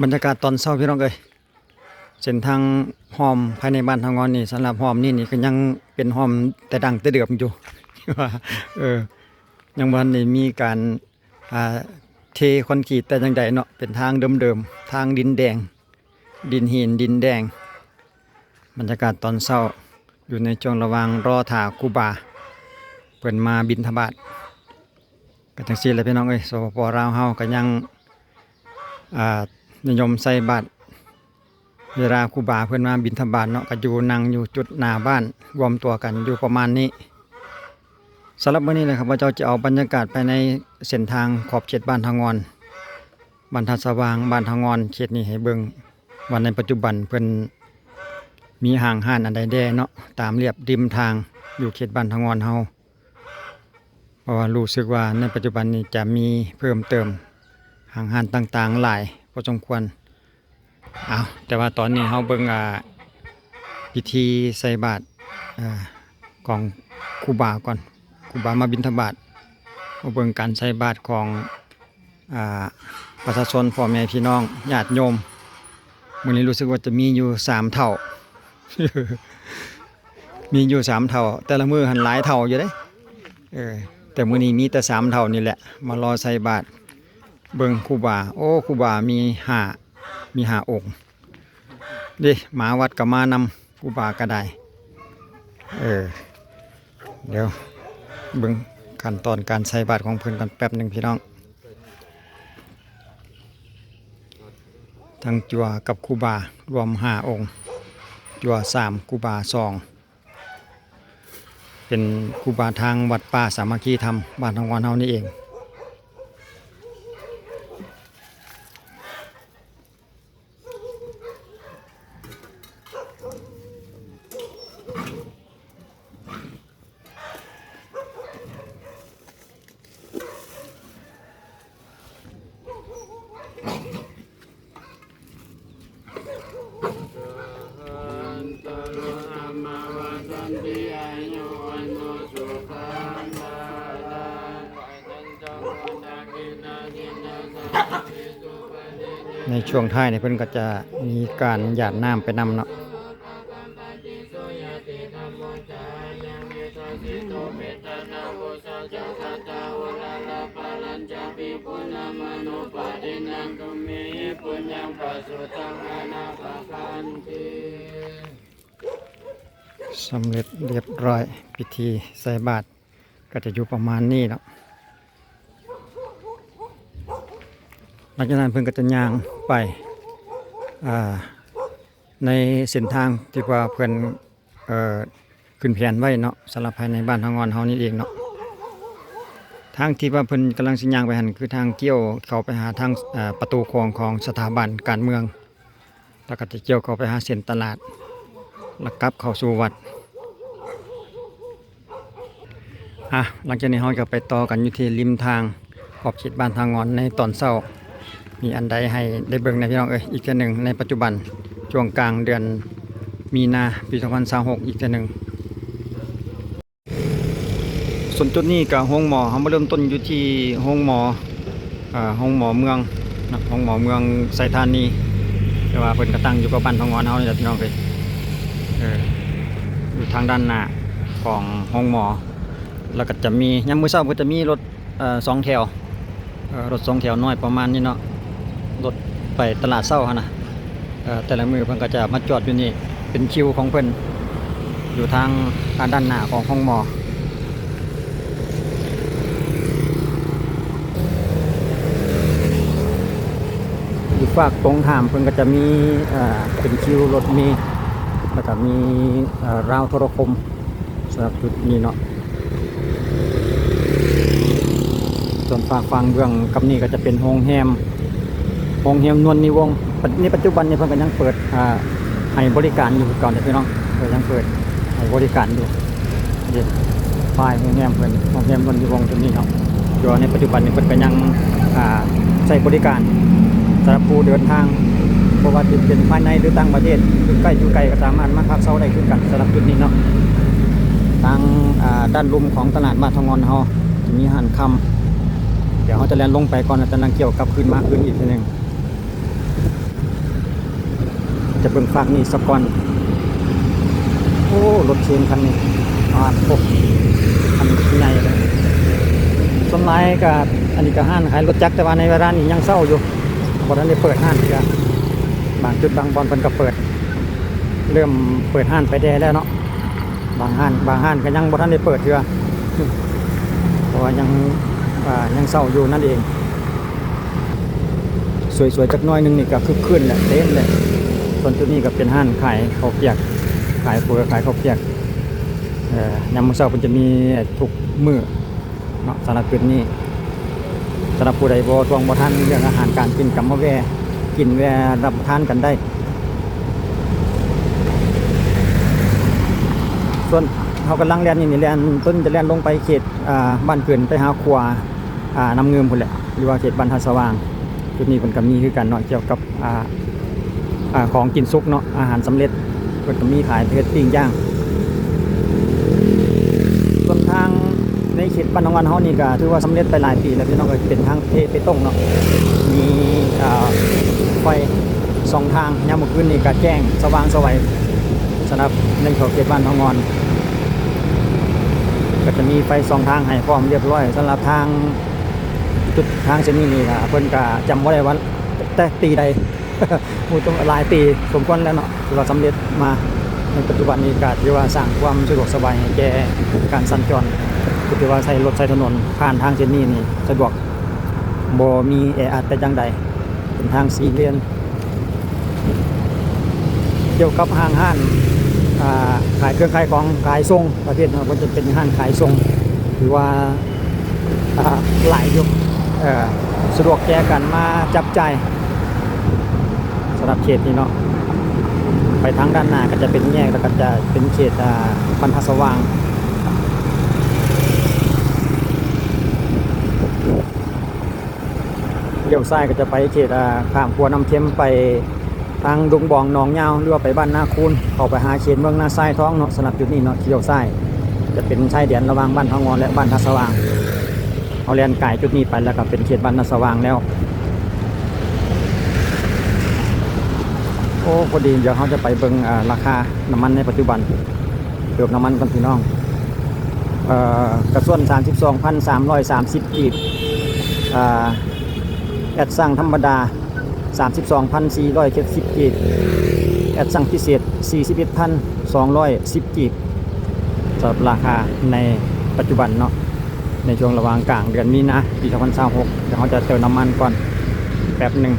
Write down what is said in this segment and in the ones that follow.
บรรยากาศตอนเช้าพี่น้องเอ้ยเส้นทางหอมภายในบ้านทางงอนนี่สำหรับหอมนี่ก็ยังเป็นหอมแต่ดังแต่เดือบอยู่ ว่ายังวันนี้มีการอ่าเทคอนกรีตแต่จังใดเนาะเป็นทางเดิมๆทางดินแดงดินหินดินแดงบรรยากาศตอนเช้าอยู่ในช่วงระหว่างรอถ่าครูบาเพิ่นมาบิณฑบาตก็จังซี่แหละพี่น้องเอ้ยสปปลาวเฮาก็ยังนิยมใส่บาตรเวลาครูบาเพื่อนมาบิณฑบาตเนาะก็อยู่นั่งอยู่จุดหน้าบ้านรวมตัวกันอยู่ประมาณนี้สำหรับวันนี้นะครับว่าเจ้าจะเอาบรรยากาศไปในเส้นทางขอบเขตบ้านทางงอนบ้านทัดสว่างบ้านทางงอนเขตนี้ให้เบิ่งวันในปัจจุบันเพิ่นมีห้างห้านอันใดแด่เนาะตามเรียบริมทางอยู่เขตบ้านทางงอนเฮาเพราะว่ารู้สึกว่าในปัจจุบันนี้จะมีเพิ่มเติมห้างห้านต่างๆหลายพอสมควรแต่ว่าตอนนี้เราเบิ่งพิธีใส่บาตรของครูบาก่อนครูบามาบิณฑบาตเราเบิ่งการใส่บาตรของประชาชนพ่อแม่พี่น้องญาติโยมมื้อนี้รู้สึกว่าจะมีอยู่3เท่า มีอยู่3เท่าแต่ละมื้อหันหลายเท่าอยู่เด้แต่มื้อนี้มีแต่3เท่านี่แหละมารอใส่บาตรเบิ่งครูบาโอ้ครูบามี5องค์ดิหมาวัดก็มานำครูบาก็ได้เดี๋ยวเบิ่งขั้นตอนการใส่บาตรของเพิ่นกันแป๊บหนึงพี่น้องทั้งจั่วกับครูบารวม5องค์จั่ว3ครูบา2เป็นครูบาทางวัดป่าสามัคคีธรรมบ้านทางงอนเฮานี่เองในช่วงท้ายเนี่ยเพิ่นก็จะมีการหยาดน้ำไปนำเนาะสำเร็จเรียบร้อยพิธีใส่บาตรก็จะอยู่ประมาณนี้เนาะหลังจากนั้นเพิ่นก็จะย่างไปในเส้นทางที่ว่าเพิ่นขึ้นแผนไว้เนาะสำหรับภายในบ้านทางงอนเฮานี่เองเนาะทางที่ว่าเพิ่นกำลังสิย่างไปหั่นคือทางเกี่ยวเข้าไปหาทางประตูของสถาบันการเมืองแล้วก็จะเกี่ยวเข้าไปหาเส้นตลาดแล้วกลับเข้าสู่วัดหลังจากนี้เราจะไปต่อกันอยู่ที่ริมทางขอบเขตบ้านทางงอนในตอนเช้ามีอันใดให้ได้เบิ่งนะพี่น้องอีกเทื่อหนึ่งในปัจจุบันช่วงกลางเดือนมีนาปี2026อีกเทื่อหนึ่งส่วนจุดนี้กับห้องหมอเขามาเริ่มต้นอยู่ที่ห้องหมอเมืองนะห้องหมอเมืองไซธานีแต่ว่าเพิ่นก็ตั้งอยู่กับบ้านทางงอนเฮานี่แหละพี่น้องอยู่ทางด้านหน้าของห้องหมอแล้วก็จะมียามมื้อเช้าก็จะมีรถ2 แถวรถ2 แถวน้อยประมาณนี้เนาะรถไปตลาดเช้านะแต่ละมื้อเพิ่นก็จะมาจอดอยู่นี่เป็นคิวของเพิ่นอยู่ทางด้านหน้าของห้องหมออยู่ฝากตรงข้ามเพิ่นก็จะมีเป็นคิวรถเมล์แล้วก็มีราวโทรคมสำหรับจุดนี้เนาะส่วนฝากฟังเบื้องกับนี่ก็จะเป็นโรงแรมนวลนิวงศ์ในปัจจุบันเนี่ยเพิ่นก็ยังเปิดให้บริการอยู่ก่อนพี่น้องยังเปิดให้บริการอยู่นี่ป้ายโรงแรมเพิ่นโรงแรมนวลนิวงศ์ตัวนี้เนาะอยู่ในปัจจุบันนี่เพิ่นก็ยังใช้บริการสำหรับผู้เดินทางเพราะว่าจะเป็นภายในหรือต่างประเทศอยู่ใกล้ก็สามารถมาพักเช้าได้คือกันสำหรับจุดนี้เนาะทางด้านลุ่มของตลาดบ้านทางงอนเฮาจะมีอาหารค่ำเดี๋ยวเขาจะแล่นลงไปก่อนแล้วจะนั่งเกี่ยวกับขึ้นมาขึ้นอีกทีนึง จะเบิ่งฝากนี่สักก่อนโอ้รถเชนคันนี้โอ้คันใหญ่เลยส่วนไม้กับอันนี้ก็ห้านขายรถจักรแต่ว่าในเวลานี้ยังเศร้าอยู่บ่ทันได้เปิดห้านอีกอ่ะบางจุดบางบอนเพิ่นก็เปิดเริ่มเปิดห้านไปแด่แล้วเนาะบางห้านก็ยังบ่ทันได้เปิดเทื่อเพราะว่ายังเศร้าอยู่นั่นเองสวยๆจักหน่อยนึงนี่ก็คึกคืนแหละเต็มเลยส่วนจุดนี้ก็เป็นห้านขายข้าวเปียกขายเฟือขายข้าวเปียกยามมื้อเช้าเพิ่นจะมีทุกมื้อเนาะสำหรับจุดนี้สำหรับผู้ใดบ่ทวงบ่ทันเรื่องอาหารการกินกับมาแวะกินแวะรับประทานกันได้ส่วนเขากำลังเรียนนี่เรียนต้นจะเรียนลงไปเขตบ้านเกินไปหาครัวน้ำเงิมพุ่นแหละหรือว่าเขตบ้านท่าสว่างจุดนี้เพิ่นก็มีคือกันเนาะเกี่ยวกับของกินซุกเนาะอาหารสำเร็จเพิ่นก็มีขายเพชรปิ้งย่างส่วนทางในเขตบ้านหนองวันเฮานี่ก็ถือว่าสำเร็จไปหลายปีแล้วพี่น้องก็เป็นทางเปตงเนาะมีไฟ2ทางยามมื้อคืนนี่ก็แจ้งสว่างสวัยสำหรับในเขตบ้านหนองงอนก็จะมีไฟ2ทางให้พร้อมเรียบร้อยสำหรับทางจุดทางเส้นนี้นี่เพิ่นก็จำบ่ได้ว่าแต่ปีใด มูต้องหลายปีสมควรแล้วเนาะที่ว่าสำเร็จมาในปัจจุบันนี้ก็ถือว่าสร้างความสะดวกสบายให้แก่การสัญจรถือว่าใช้รถใช้ถนนผ่านทางเส้นนี้นี่สะดวกบ่มีแออัดแต่จังใดเป็นทาง4เลนเกี่ยวกับห้างขายเครื่องขายของขายส่งประเภทมันจะเป็นห้างขายส่งหรือว่าหลายยุคสะดวกแก่กันมาจับจ่ายสำหรับเขตนี้เนาะไปทางด้านหน้าก็จะเป็นแยกแล้วก็จะเป็นเขตบ้านท่าสว่างเลี้ยวซ้ายก็จะไปเขตข้ามขัวน้ำเค็มไปทางดงบองหนองยาวหรือว่าไปบ้านนาคูนเข้าไปหาเขตเมืองนาไซท้องเนาะสำหรับจุดนี้เนาะเลี้ยวซ้ายจะเป็นชายแดนระหว่างบ้านทางงอนและบ้านท่าสว่างเอาแลนไก่จุดนี้ไปแล้วก็เป็นเขตบ้านนาสว่างแล้วโอ้พอดีเดี๋ยวเขาจะไปเบิ่งราคาน้ำมันในปัจจุบันเติมน้ำมันกันพี่น้องกระส่วน 32,330 กีบแอดสั่งธรรมดา 32,470 กีบแอดสั่งพิเศษ 41,210 กีบสำหรับราคาในปัจจุบันเนาะในช่วงระหว่างกลางเดือนมีนาปี 2026เดี๋ยวเขาจะเติมน้ำมันก่อนแป๊บหนึ่ง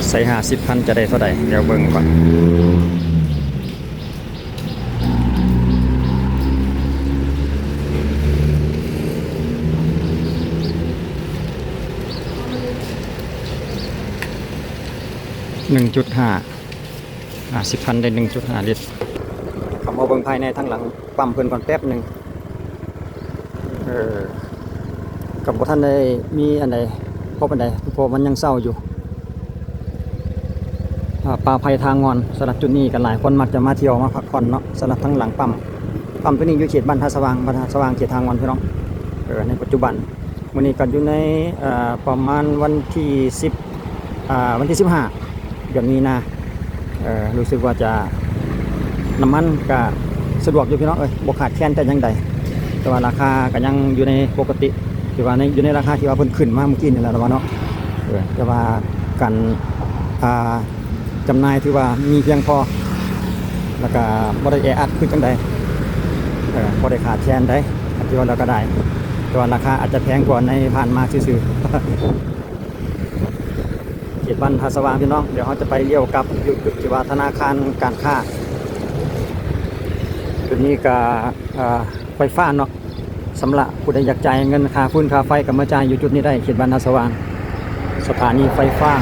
ใส่50,000จะได้เท่าไหร่เดี๋ยวเบิ่งก่อน1.5 10,000ได้ 1.5 ลิตรขับมาเบิ่งภายในทั้งหลังปั๊มเพิ่นก่อนแป๊บหนึ่งกับท่านได้มีอันใดพบอันใดเพราะมันยังเศร้าอยู่ป่าไผ่ทางงอนสำหรับจุดนี้กันหลายคนมักจะมาเที่ยวมาพักผ่อนเนาะสำหรับทั้งหลังปั๊มตัวนี้อยู่เขตบ้านท่าสว่างเขตทางงอนพี่น้องในปัจจุบันวันนี้กันอยู่ในประมาณวันที่10วันที่15เดือนมีนารู้สึกว่าจะน้ำมันก็สะดวกอยู่พี่น้องบ่ขาดแคลนแต่ยังใดแต่ว่าราคาก็ยังอยู่ในปกติถือว่าอยู่ในราคาที่ว่าเพิ่นขึ้นมาเมื่อกี้นี่แหละเนาะแต่ว่าการจำหน่ายถือว่ามีเพียงพอแล้วก็บ่ได้แออัดขึ้นจังใดบ่ได้ขาดแคลนได้ที่ว่าเราก็ได้แต่ว่าราคาอาจจะแพงกว่าในผ่านมาซื่อๆเขตบ้านท่าสว่างพี่น้องเดี๋ยวเขาจะไปเลี้ยวกลับอยู่ที่ว่าธนาคารการค้าจุดนี้ก็ไฟฟ้าเนาะสำหรับผู้ใดอยากจ่ายเงินค่าฟื้นค่าไฟก็มาจ่ายอยู่จุดนี้ได้เขตบ้านท่าสว่างสถานีไฟฟ้า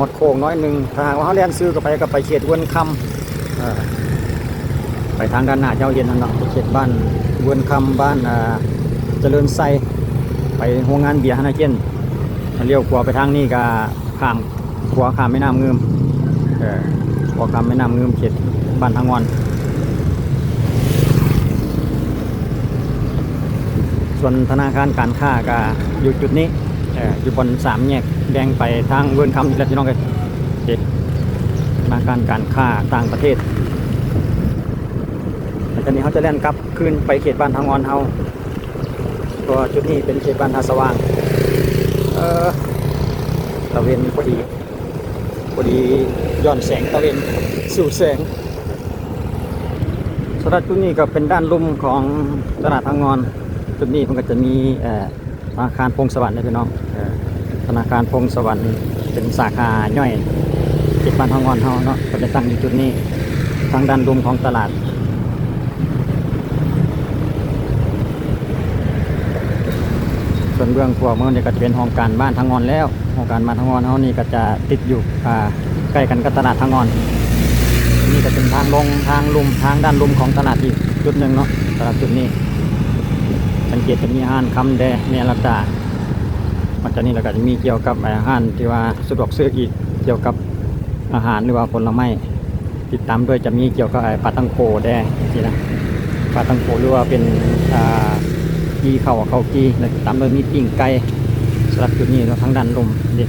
หอดโค้งน้อยหนึ่งทางว่าเขาเลี้ยนซื้อก็ไปเขตเวิร์นคำไปทางด้านหน้าเจ้าเย็นนั่นเนาะเขตบ้านเวิร์นคำบ้านเจริญไซไปโรงงานเบียร์ฮานาเจนเลี้ยวขวาไปทางนี้ก็ข้ามแม่น้ำเงิม บ่อคำแม่น้ำเงืมเขตบ้านทางงอนส่วนธนาคารการค้าก็อยู่จุดนี้อยู่บนสามแยกแดงไปทางเวิร์นคำนี่แหละพี่น้องเลยธนาคารการค้าต่างประเทศแต่ตอนนี้เขาจะเล่นกลับขึ้นไปเขตบ้านทางงอนเขาเพราะจุดนี้เป็นเขตบ้านทาสว่างตะเวนพอดีย้อนแสงตะเวนสู่แสงสำหรับจุดนี้ก็เป็นด้านลุ่มของตลาดทางงอนจุดนี้มันก็จะมีธนาคารพงศวรรค์นะพี่น้องธนาคารพงศวรรค์เป็นสาขาย่อยเขตบ้านทางงอนเขาเนาะก็จะตั้งอยู่จุดนี้ทางด้านลุ่มของตลาดส่วนเบื้องขวามือเนี่ยก็จะเป็นห้องการบ้านทางงอนแล้วห้องการบ้านทางงอนเขานี่ก็จะติดอยู่ใกล้กันกับตลาดทางงอนนี่ก็เป็นทางลงทางลุ่มทางด้านลุ่มของตลาดอีกจุดหนึ่งเนาะตลาดจุดนี้สังเกตจะมีอาหารคำแดเนรัตดามันจะนี่แล้วก็จะมีเกี่ยวกับอาหารที่ว่าสะดวกซื้ออีกเกี่ยวกับอาหารหรือว่าผลไม้ติดตามด้วยจะมีเกี่ยวกับปลาตังโกแดนี่นะปลาตังโกหรือว่าเป็นกีเข้ากีแล้วตามด้วยมีปิ้งไก่สำหรับจุดนี้เราทางด้านลมดิ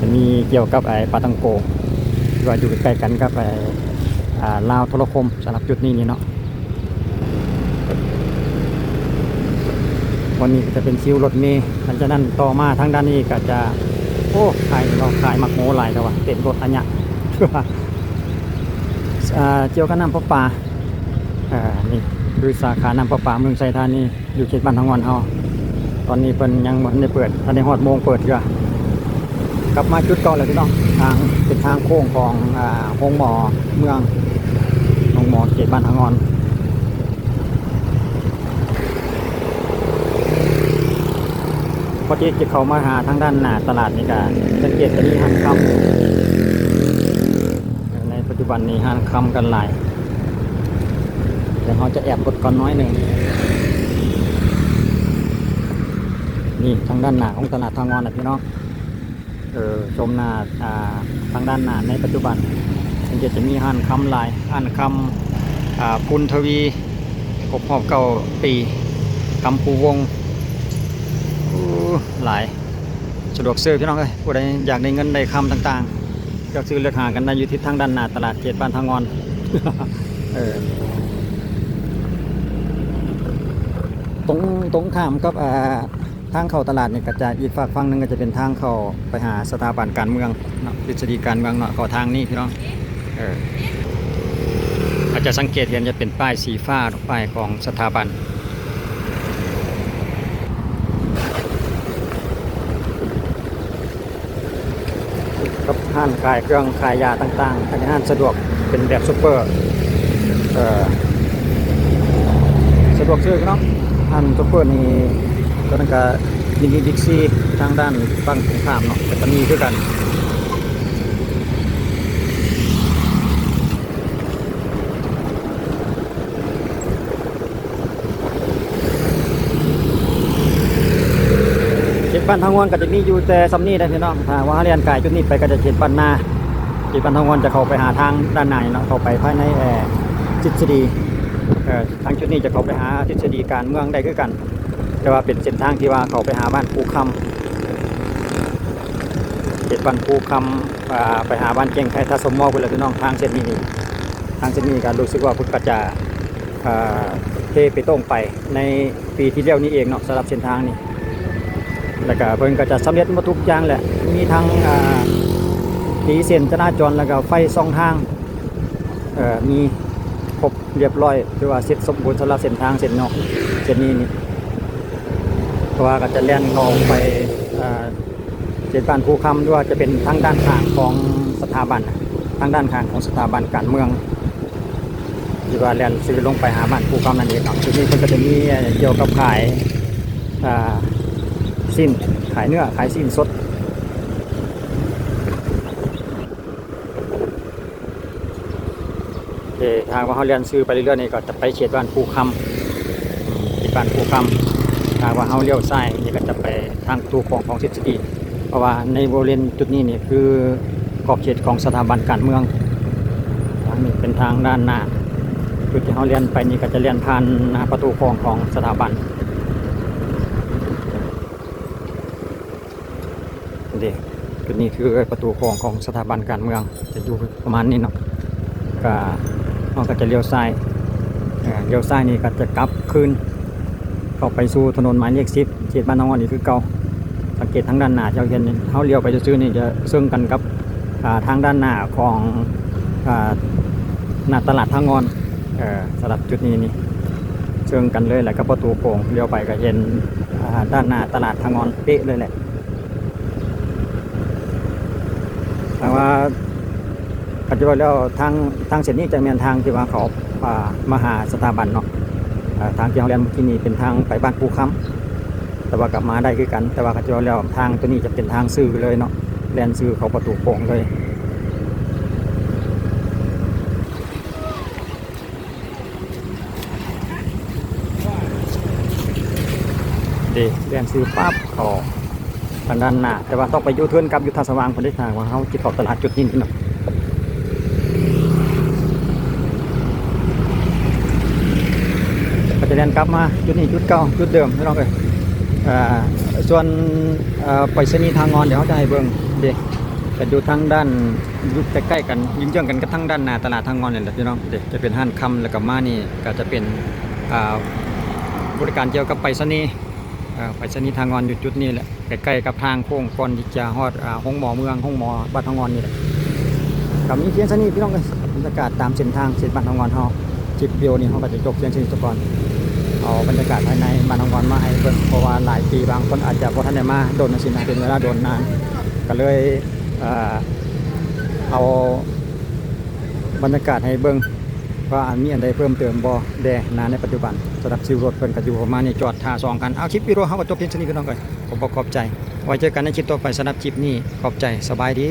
จะมีเกี่ยวกับปลาตังโกที่ว่าอยู่ใกล้กันกับลาวโทรคมสำหรับจุดนี้นี่เนาะวันนี้จะเป็นคิวรถเมล์หลังจากนั้นต่อมาทางด้านนี้ก็จะขายมักโมหลายแต่ว่าเต็มรถอันเนี้ยเกี่ยวกับน้ำประปานี่คือสาขาน้ำประปาเมืองไซธานีอยู่เขตบ้านทางงอนเฮาตอนนี้เพิ่นยังบ่ได้เปิดทันได้ฮอดโมงเปิดอยู่กลับมาจุดเก่าเลยพี่น้องทางเป็นทางโค้งของโรงหมอเมืองโรงหมอเขตบ้านทางงอนพอที่จะเข้ามาหาทางด้านหน้าตลาดนี่ก็สังเกตจะมีห้างคำในปัจจุบันนี้ห้างคำกันหลายเดี๋ยวเราจะแอบกดก่อนน้อยหนึ่งนี่ทางด้านหน้าของตลาดทางงอนนะพี่น้องชมหน้าทางด้านหน้าในปัจจุบันสังเกตจะมีห้างคำหลายห้างคำปุณทวีครบรอบ9 ปีคำปูวงหลายสะดวกซื้อพี่น้องเลยผู้ใดอยากได้เงินได้คำต่างๆก็ซื้อเลือกหากันได้อยู่ที่ทางด้านหน้าตลาดเขตบ้านทางงอน ตรงข้ามกับทางเข้าตลาดเนี่ยก็จะอีกฝั่งนึงก็จะเป็นทางเข้าไปหาสถาบันการเมืองเนาะทฤษฎีการเมืองเนาะก็ทางนี้พี่น้องอาจจะสังเกตเห็นจะเป็นป้ายสีฟ้าป้ายของสถาบันกับห้างขายเครื่องขายยาต่างๆเป็นห้างสะดวกเป็นแบบซุปเปอร์สะดวกซื้อเนาะห้างซุปเปอร์นี่ก็นั่นก็มีบิ๊กซีทางด้านฝั่งตรงข้ามเนาะแต่ก็มีด้วยกันเขตบ้านทางงอนก็จะมีอยู่แต่ซัมนี่ได้พี่น้องถ้าว่าเรียนกายจุดนี้ไปก็จะเขตบ้านนาเขตบ้านทางงอนจะเข้าไปหาทางด้านในเนาะเข้าไปภายในทฤษฎีทางจุดนี้จะเข้าไปหาทฤษฎีการเมืองได้คือกันแต่ว่าเป็นเส้นทางที่ว่าเข้าไปหาบ้านภูคำเขตบ้านภูคำไปหาบ้านเก่งไทยทัศมอไปเลยพี่น้องทางเส้นนี้การรู้สึกว่าพุทธกจะเทไปตรงไปในปีที่แล้วนี้เองเนาะสำหรับเส้นทางนี้แล้วก็เพิ่นก็จะสำเร็จหมดทุกอย่างแหละมีทั้งตีเส้นจราจรแล้วก็ไฟสองทางมีครบเรียบร้อยคือว่าเสร็จสมบูรณ์สำหรับเส้นทางเส้นเนาะเส้นนี้นี่เพราะว่าก็จะแล่นออกไปเขตบ้านภูคำด้วยจะเป็นทางด้านข้างของสถาบันทางด้านข้างของสถาบันการเมืองที่ว่าแล่นซื้อลงไปหาบ้านภูคำนั่นเองเนาะทีนี้ก็จะมีเกี่ยวกับขายสิ้นขายเนื้อขายสิ้นสดทางว่าเขาเรียนซื้อไปเรื่อยๆนี่ก็จะไปเขตบ้านภูคำเขตบ้านภูคำทางว่าเขาเลี้ยวซ้ายนี่ก็จะไปทางตูของทฤษฎีเพราะว่าในบริเวณจุดนี้นี่คือ ขอบเขตของสถาบันการเมืองทางนี้เป็นทางด้านหน้าจุดที่เขาเรียนไปนี่ก็จะเรียนผ่านประตูโค้งของสถาบันเด็กจุดนี้คือประตูโค้งของสถาบันการเมืองจะอยู่ประมาณนี้เนาะก็เราก็จะเลี้ยวซ้ายเลี้ยวซ้ายนี่ก็จะกลับคืนเข้าไปสู่ถนนหมายเลข10เขตบ้านหนองอ้อนี่คือเก่าสังเกตทางด้านหน้าเจ้าเห็นเขาเลี้ยวไปซื่อๆนี่จะซึ่งกันกับทางด้านหน้าของหน้าตลาดทางงอนสำหรับจุดนี้นี่เชิงกันเลยแหละกับประตูโค้งเลี้ยวไปก็เห็นด้านหน้าตลาดทางงอนเป๊ะเลยแหละแต่ว่าปัจจุบันแล้วทางเส้นนี้จะเป็นทางที่ว่าเขามาหาสถาบันเนาะทางที่เราเรียนเมื่อกี้นี้เป็นทางไปบ้านปูค้ำแต่ว่ากลับมาได้คือกันแต่ว่าปัจจุบันแล้วทางตัวนี้จะเป็นทางซื่อเลยเนาะแลนซื่อเขาประตูโค้งเลยเรียนซื้อปั๊บเขาทางด้านหน้าแต่ว่าต้องไปยูเทิร์นกับยุทธสว่างคนที่ทางว่าเขาจิตเขาตลาดจุดนี้เนาะก็จะเรียนกลับมาจุดนี้จุดเก่าจุดเดิมไม่ต้องเลยส่วนไปรษณีย์ทางงอนเดี๋ยวเขาจะให้เบิ่งจะอยู่ทางด้านอยู่ใกล้ๆกันยิ่งเยื่องกันกับทางด้านหน้าตลาดทางงอนนี่แหละพี่น้องจะเป็นห้างคำแล้วก็มานี่ก็จะเป็นบริการเกี่ยวกับไปรษณีย์ทางงอนอยู่จุดนี้แหละใกล้ๆกับทางโค้งก่อนที่จะฮอดห้องหมอเมืองห้องหมอบ้านทางงอนนี่แหละกับมีเพียงเท่านี้พี่น้องเลยบรรยากาศตามเส้นทางบ้านทางงอนเขาจิบเดียวนี่เขาก็จะจบเพียงเท่านี้ก่อนเอาบรรยากาศภายในบ้านทางงอนมาให้เบิ่งเพราะว่าหลายปีบางคนอาจจะบ่ทันได้มาโดนสินะเป็นเวลาโดนนานก็เลยเอาบรรยากาศให้เบิ่งว่ามีอันใดเพิ่มเติมบ่แด่นานในปัจจุบันสำหรับซิวรถเพิ่นก็อยู่ประมาณนี้จอดท่า2กันเอาคลิปวิดีโอเฮาก็จบเพียงเท่านี้พี่น้องเอ้ยขอบใจไว้เจอกันในคลิปต่อไปสำหรับคลิปนี้ขอบใจสบายดี